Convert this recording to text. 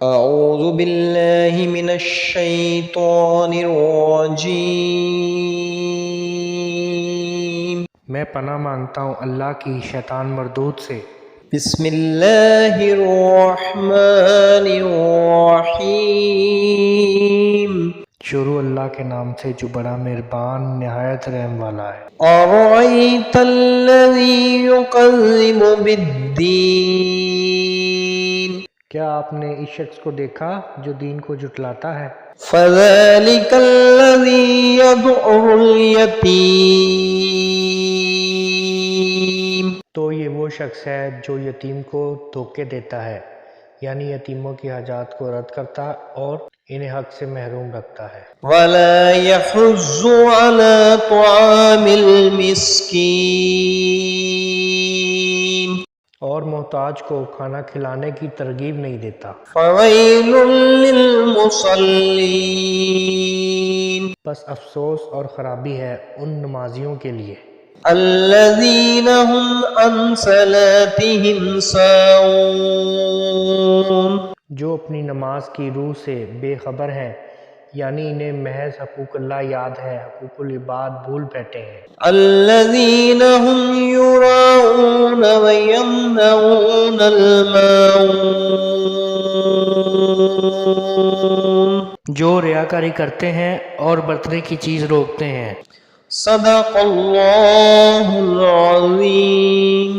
اعوذ باللہ من الشیطان الرجیم، میں پناہ مانگتا ہوں اللہ کی شیطان مردود سے۔ بسم اللہ الرحمن الرحیم، شروع اللہ کے نام سے جو بڑا مہربان نہایت رحم والا ہے۔ ارأیت الذی یکذب بالدین، کیا آپ نے اس شخص کو دیکھا جو دین کو جھٹلاتا ہے؟ فذلک الذی یدعو الیتیم، تو یہ وہ شخص ہے جو یتیم کو دھوکے دیتا ہے، یعنی یتیموں کی حاجات کو رد کرتا اور انہیں حق سے محروم رکھتا ہے۔ ولا یحض علی طعام المسکین، اور محتاج کو کھانا کھلانے کی ترغیب نہیں دیتا۔ فویل للمصلین، بس افسوس اور خرابی ہے ان نمازیوں کے لیے الذین هم عن صلاتهم ساہون، جو اپنی نماز کی روح سے بے خبر ہیں، یعنی انہیں محض حقوق اللہ یاد ہے، حقوق العباد بھول بیٹھے ہیں۔ الذین هم یراؤون ویمنعون الماعون، جو ریاکاری کرتے ہیں اور برتنے کی چیز روکتے ہیں۔ صدق اللہ العظیم۔